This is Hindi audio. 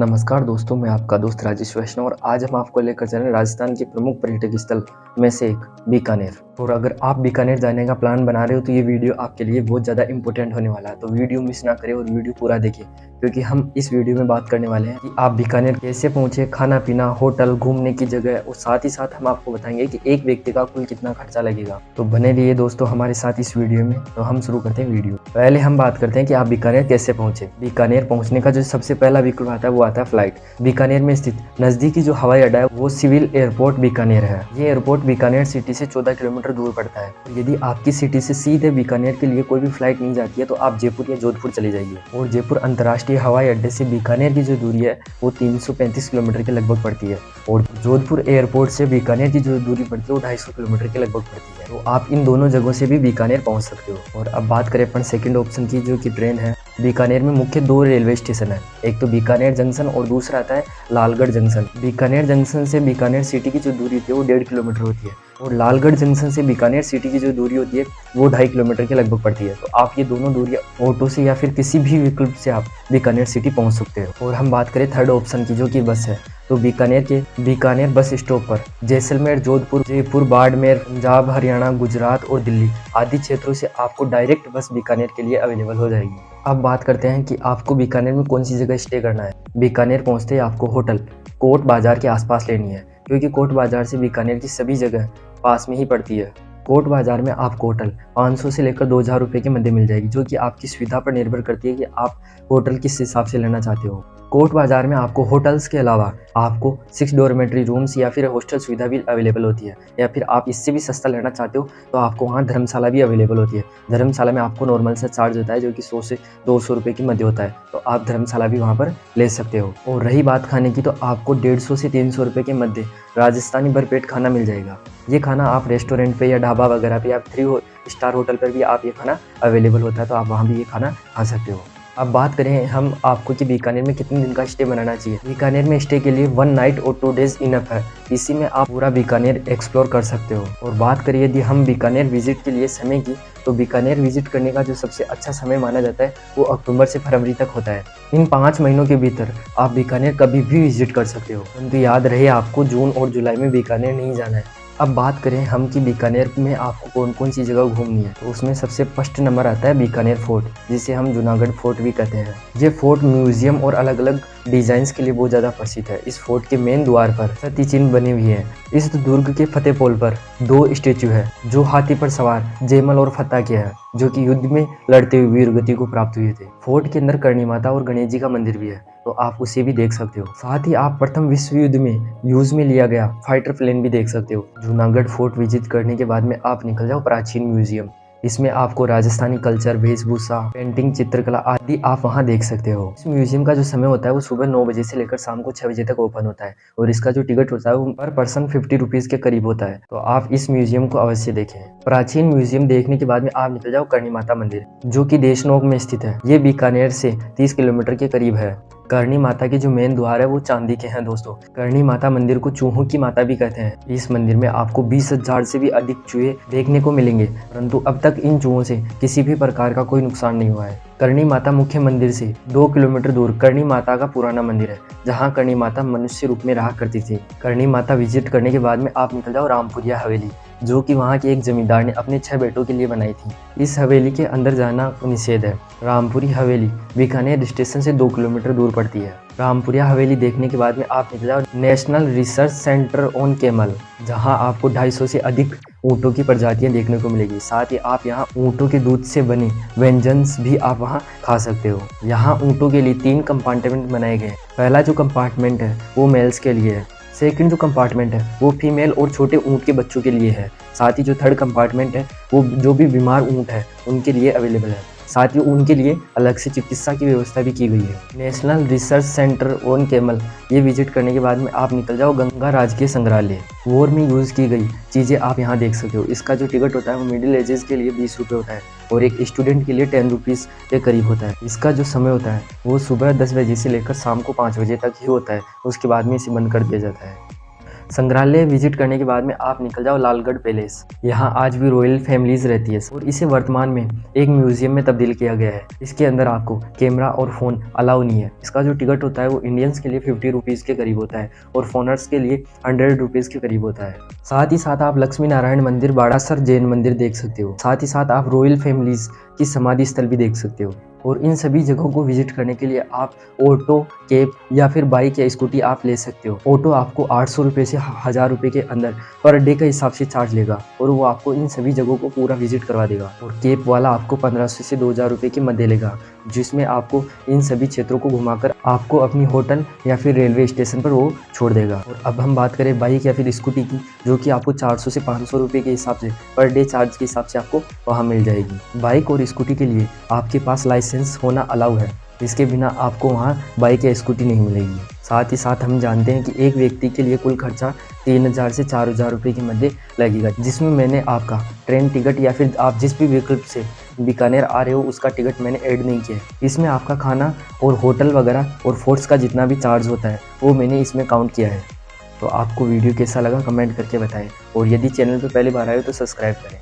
नमस्कार दोस्तों, मैं आपका दोस्त राजेश वैष्णव और आज हम आपको लेकर चल रहे हैं राजस्थान के प्रमुख पर्यटक स्थल में से एक बीकानेर। और अगर आप बीकानेर जाने का प्लान बना रहे हो तो ये वीडियो आपके लिए बहुत ज़्यादा इंपॉर्टेंट होने वाला है। तो वीडियो मिस ना करें और वीडियो पूरा देखिए, क्योंकि हम इस वीडियो में बात करने वाले हैं कि आप बीकानेर कैसे पहुँचे, खाना पीना, होटल, घूमने की जगह और साथ ही साथ हम आपको बताएंगे कि एक व्यक्ति का कुल कितना खर्चा लगेगा। तो बने रहिए दोस्तों हमारे साथ इस वीडियो में। तो हम शुरू करते हैं वीडियो। पहले हम बात करते हैं कि आप बीकानेर कैसे पहुँचे। बीकानेर पहुँचने का जो सबसे पहला विकल्प आता है वो आता है फ्लाइट। बीकानेर में स्थित नज़दीकी जो हवाई अड्डा है वो सिविल एयरपोर्ट बीकानेर है। ये एयरपोर्ट बीकानेर सिटी से 14 किलोमीटर दूर पड़ता है। यदि आपकी सिटी से सीधे बीकानेर के लिए कोई भी फ्लाइट नहीं जाती है तो आप जयपुर या जोधपुर चले जाइए। और जयपुर अंतर्राष्ट्रीय हवाई अड्डे से बीकानेर की जो दूरी है वो 335 किलोमीटर के लगभग पड़ती है और जोधपुर एयरपोर्ट से बीकानेर की जो दूरी पड़ती है वो 250 किलोमीटर के लगभग पड़ती है। तो आप इन दोनों जगहों से भी बीकानेर पहुंच सकते हो। और अब बात करें अपन सेकंड ऑप्शन की, जो कि ट्रेन है। बीकानेर में मुख्य 2 रेलवे स्टेशन है, एक तो बीकानेर जंक्शन और दूसरा आता है लालगढ़ जंक्शन। बीकानेर जंक्शन से बीकानेर सिटी की जो दूरी होती है वो 1.5 किलोमीटर होती है और लालगढ़ जंक्शन से बीकानेर सिटी की जो दूरी होती है वो 2.5 किलोमीटर के लगभग पड़ती है। तो आप ये दोनों दूरियां ऑटो से या फिर किसी भी विकल्प से आप बीकानेर सिटी पहुंच सकते हो। और हम बात करें थर्ड ऑप्शन की, जो कि बस है। तो बीकानेर बस स्टॉप पर जैसलमेर, जोधपुर, जयपुर, बाड़मेर, पंजाब, हरियाणा, गुजरात और दिल्ली आदि क्षेत्रों से आपको डायरेक्ट बस बीकानेर के लिए अवेलेबल हो जाएगी। अब बात करते हैं कि आपको बीकानेर में कौन सी जगह स्टे करना है। बीकानेर पहुंचते ही आपको होटल कोट बाजार के आसपास लेनी है, क्योंकि कोट बाजार से बीकानेर की सभी जगह पास में ही पड़ती है। कोट बाजार में आपको होटल 500 से लेकर 2000 रुपये के मध्य मिल जाएगी, जो कि आपकी सुविधा पर निर्भर करती है कि आप होटल किस हिसाब से लेना चाहते हो। कोट बाजार में आपको होटल्स के अलावा आपको 6 डॉर्मेट्री रूम्स या फिर हॉस्टल सुविधा भी अवेलेबल होती है, या फिर आप इससे भी सस्ता लेना चाहते हो तो आपको वहाँ धर्मशाला भी अवेलेबल होती है। धर्मशाला में आपको नॉर्मल सा चार्ज होता है जो कि 100 से 200 रुपये के मध्य होता है, तो आप धर्मशाला भी वहाँ पर ले सकते हो। और रही बात खाने की, तो आपको 150 से 300 रुपये के मध्य राजस्थानी भरपेट खाना मिल जाएगा। ये खाना आप रेस्टोरेंट पे या ढाबा वगैरह पे या 3 स्टार होटल पर भी आप ये खाना अवेलेबल होता है, तो आप वहाँ भी ये खाना खा सकते हो। अब बात करें हम आपको कि बीकानेर में कितने दिन का स्टे बनाना चाहिए। बीकानेर में स्टे के लिए 1 नाइट और 2 डेज इनफ है। इसी में आप पूरा बीकानेर एक्सप्लोर कर सकते हो। और बात करिए यदि हम बीकानेर विजिट के लिए समय की, तो बीकानेर विजिट करने का जो सबसे अच्छा समय माना जाता है वो अक्टूबर से फरवरी तक होता है। इन 5 महीनों के भीतर आप बीकानेर कभी भी विजिट कर सकते हो, परंतु याद रहे आपको जून और जुलाई में बीकानेर नहीं जाना है। अब बात करें हम कि बीकानेर में आपको कौन कौन सी जगह घूमनी है, तो उसमें सबसे फर्स्ट नंबर आता है बीकानेर फोर्ट, जिसे हम जूनागढ़ फोर्ट भी कहते हैं। ये फोर्ट म्यूजियम और अलग अलग डिजाइन्स के लिए बहुत ज़्यादा प्रसिद्ध है। इस फोर्ट के मेन द्वार पर सती चिन्ह बनी हुई है। इस दुर्ग के फतेह पोल पर 2 स्टेच्यू है जो हाथी पर सवार जयमल और फतेह के हैं, जो कि युद्ध में लड़ते हुए वीरगति को प्राप्त हुए थे। फोर्ट के अंदर करणी माता और गणेश जी का मंदिर भी है, तो आप उसे भी देख सकते हो। साथ ही आप प्रथम विश्व युद्ध में यूज में लिया गया फाइटर प्लेन भी देख सकते हो। जूनागढ़ फोर्ट विजिट करने के बाद में आप निकल जाओ प्राचीन म्यूजियम। इसमें आपको राजस्थानी कल्चर, वेशभूषा, पेंटिंग, चित्रकला आदि आप वहां देख सकते हो। इस म्यूजियम का जो समय होता है वो सुबह 9 बजे से लेकर शाम को 6 बजे तक ओपन होता है और इसका जो टिकट होता है वो पर पर्सन 50 रुपीज़ के करीब होता है। तो आप इस म्यूजियम को अवश्य देखें। प्राचीन म्यूजियम देखने के बाद में आप निकल जाओ करणी माता मंदिर, जो कि देशनोक में स्थित है। ये बीकानेर से 30 किलोमीटर के करीब है। करणी माता के जो मेन द्वार है वो चांदी के हैं दोस्तों। करणी माता मंदिर को चूहों की माता भी कहते हैं। इस मंदिर में आपको 20,000 से भी अधिक चूहे देखने को मिलेंगे, परंतु अब तक इन चूहों से किसी भी प्रकार का कोई नुकसान नहीं हुआ है। करणी माता मुख्य मंदिर से 2 किलोमीटर दूर करणी माता का पुराना मंदिर है, जहाँ करणी माता मनुष्य रूप में रहा करती थी। करणी माता विजिट करने के बाद में आप निकल जाओ रामपुरिया हवेली, जो कि वहाँ के एक जमींदार ने अपने 6 बेटों के लिए बनाई थी। इस हवेली के अंदर जाना निषेध है। रामपुरी हवेली बीकानेर स्टेशन से 2 किलोमीटर दूर पड़ती है। रामपुरिया हवेली देखने के बाद में आप निकल जाओ national research centre on camel, जहां आपको 250 से अधिक ऊँटों की प्रजातियां देखने को मिलेगी। साथ ही आप यहां ऊँटों के दूध से बने व्यंजन्स भी आप वहां खा सकते हो। यहाँ ऊँटों के लिए 3 कंपार्टमेंट बनाए गए हैं। पहला जो कंपार्टमेंट है वो मेल्स के लिए है, सेकंड जो कंपार्टमेंट है वो फीमेल और छोटे ऊँट के बच्चों के लिए है। साथ ही जो थर्ड कंपार्टमेंट है वो जो भी बीमार ऊँट है उनके लिए अवेलेबल है। साथ ही उनके लिए अलग से चिकित्सा की व्यवस्था भी की गई है। National research centre on camel ये विजिट करने के बाद में आप निकल जाओ गंगा राजकीय संग्रहालय। वॉर में यूज़ की गई चीज़ें आप यहाँ देख सकते हो। इसका जो टिकट होता है वो मिडिल एजेस के लिए 20 रुपये होता है और एक स्टूडेंट के लिए 10 रुपीज़ के करीब होता है। इसका जो समय होता है वो सुबह 10 बजे से लेकर शाम को 5 बजे तक ही होता है, उसके बाद में इसे बंद कर दिया जाता है। संग्रहालय विजिट करने के बाद में आप निकल जाओ लालगढ़ पैलेस। यहाँ आज भी रॉयल फैमिलीज रहती है और इसे वर्तमान में एक म्यूजियम में तब्दील किया गया है। इसके अंदर आपको कैमरा और फोन अलाउ नहीं है। इसका जो टिकट होता है वो इंडियंस के लिए 50 रुपीज़ के करीब होता है और फॉरनर्स के लिए 100 रुपीज़ के करीब होता है। साथ ही साथ आप लक्ष्मी नारायण मंदिर, बाड़ासर जैन मंदिर देख सकते हो। साथ ही साथ आप रॉयल फैमिलीज की समाधि स्थल भी देख सकते हो। और इन सभी जगहों को विजिट करने के लिए आप ऑटो, कैब या फिर बाइक या स्कूटी आप ले सकते हो। ऑटो आपको 800 रुपये से 1000 रुपये के अंदर पर डे के हिसाब से चार्ज लेगा और वो आपको इन सभी जगहों को पूरा विजिट करवा देगा। और कैब वाला आपको 1500 से 2000 रुपये के मध्य लेगा, जिसमें आपको इन सभी क्षेत्रों को घुमाकर आपको अपनी होटल या फिर रेलवे स्टेशन पर वो छोड़ देगा। और अब हम बात करें बाइक या फिर स्कूटी की, जो कि आपको 400 से 500 रुपये के हिसाब से पर डे चार्ज के हिसाब से आपको वहाँ मिल जाएगी। बाइक और स्कूटी के लिए आपके पास लाइसेंस होना अलाउ है, इसके बिना आपको वहाँ बाइक या स्कूटी नहीं मिलेगी। साथ ही साथ हम जानते हैं कि एक व्यक्ति के लिए कुल खर्चा 3000 से 4000 रुपये के मध्य लगेगा, जिसमें मैंने आपका ट्रेन टिकट या फिर आप जिस भी विकल्प से बीकानेर आ रहे हो उसका टिकट मैंने ऐड नहीं किया है। इसमें आपका खाना और होटल वगैरह और फोर्ट्स का जितना भी चार्ज होता है वो मैंने इसमें काउंट किया है। तो आपको वीडियो कैसा लगा कमेंट करके बताएं और यदि चैनल पर पहली बार आए हो तो सब्सक्राइब करें।